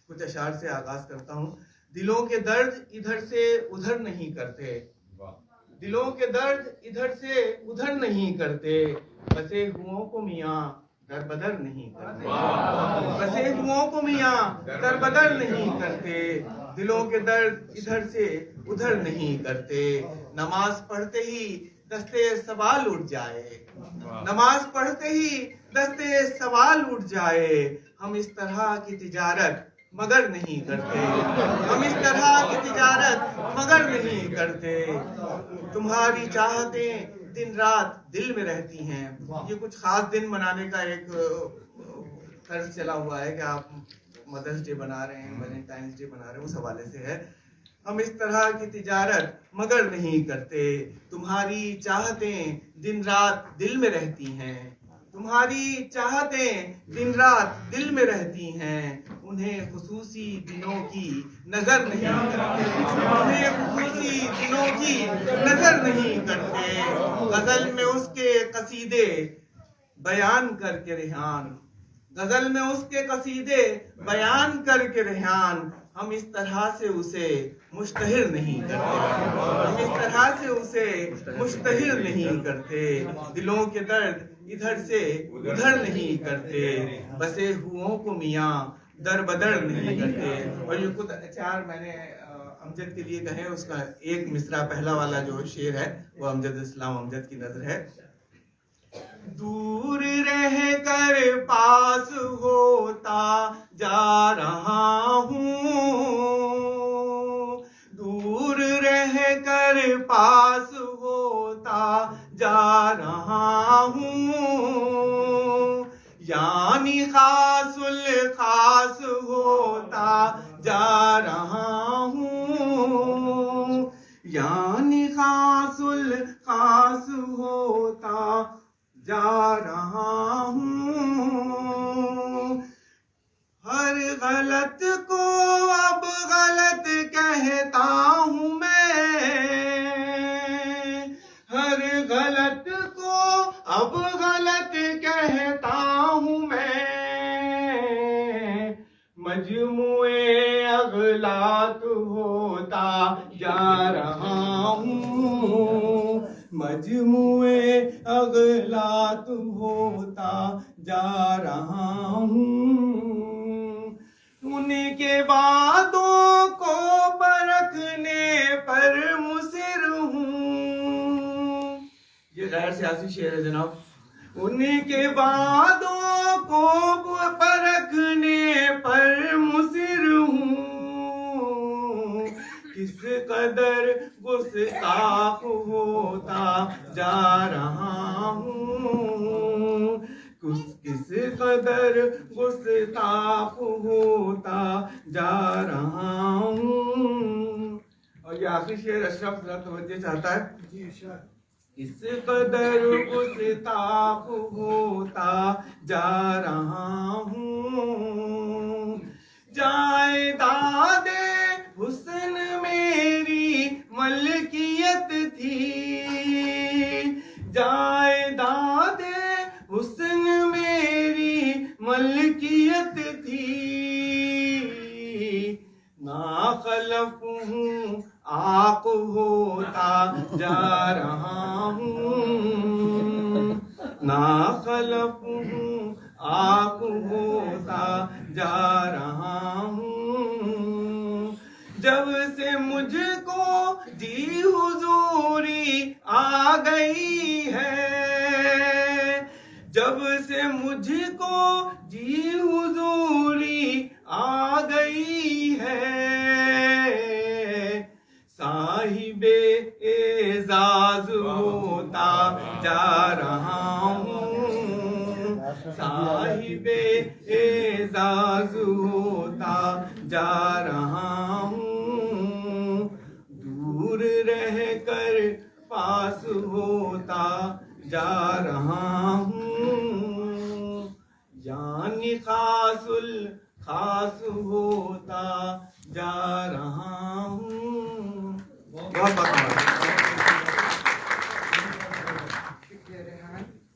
کچھ اشعار سے آغاز کرتا ہوں. دلوں کے درد ادھر سے ادھر نہیں کرتے, دلوں کے درد ادھر سے ادھر نہیں کرتے, بسے ہوں کو میاں در بدر نہیں کرتے, بسے ہوں کو میاں در بدر نہیں کرتے, دلوں کے درد ادھر سے ادھر نہیں کرتے. نماز پڑھتے ہی دستے سوال اٹھ جائے, نماز پڑھتے ہی دستے سوال اٹھ جائے, ہم اس طرح کی تجارت مگر نہیں کرتے, ہم اس طرح کی تجارت مگر نہیں کرتے. تمہاری چاہتیں دن رات دل میں رہتی ہیں. یہ کچھ خاص دن منانے کا ایک طرز چلا ہوا ہے کہ آپ مدرس ڈے بنا رہے ہیں, ویلنٹائنس ڈے بنا رہے ہیں, اس حوالے سے ہے. ہم اس طرح کی تجارت مگر نہیں کرتے. تمہاری چاہتیں دن رات دل میں رہتی ہیں, تمہاری چاہتیں دن رات دل میں رہتی ہیں, انہیں خصوصی دنوں کی نظر نہیں کرتے, انہیں خصوصی دنوں کی نظر نہیں کرتے. غزل میں اس کے قصیدے بیان کر کے ریحان, غزل میں اس کے قصیدے بیان کر کے ریحان, ہم اس طرح سے اسے مشتہر نہیں کرتے, ہم اس طرح سے اسے مشتہر نہیں کرتے. دلوں کے درد ادھر سے ادھر نہیں کرتے, بسے ہوں کو میاں در بدر نہیں کرتے. اور یہ کچھ اشعار میں نے امجد کے لیے کہے. اس کا ایک مصرع پہلا والا جو شعر ہے وہ امجد اسلام امجد کی نظر ہے. دور رہ کر پاس ہوتا جا رہا ہوں, دور رہ کر پاس ہوتا جا رہا ہوں, یعنی خاص الخاص ہوتا جا رہا ہوں, یعنی خاص الخاص ہوتا جا رہا ہوں. ہر غلط کو اب غلط کہتا ہوں میں, ہر غلط کو اب غلط کہتا ہوں میں, مجموعے اغلاط ہوتا جا رہا ہوں, مجموعے اغلاط ہوتا جا رہا ہوں. ان کے وعدوں کو پرکھنے پر مصر ہوں. یہ غیر سیاسی شعر ہے جناب. ان کے وعدوں کو پرکھنے پر مصر ہوں, کس قدر گستاخ ہوتا جا رہا ہوں, کس قدر گستاخ ہوتا جا رہا ہوں. اور یہ آخری شعر اشرف ذرا توجہ چاہتا ہے. اس قدر گستاخ ہوتا جا رہا ہوں, جائیداد حسن میری ملکیت تھی, جائیداد حسن میری ملکیت تھی, ناخلف ہوں آق ہوتا جا رہا ہوں, ناخلف ہوں آق ہوتا جا رہا ہوں. جب سے مجھ کو جی حضوری آ گئی ہے, جب سے مجھ کو جی حضوری آ گئی ہے, صاحب اعزاز ہوتا جا رہا ہوں, صاحب اعزاز ہوتا جا رہا ہوں. دور رہ کر پاس ہوتا جا رہا ہوں, یعنی خاص الخاص ہوتا جا رہا ہوں. بہت بہت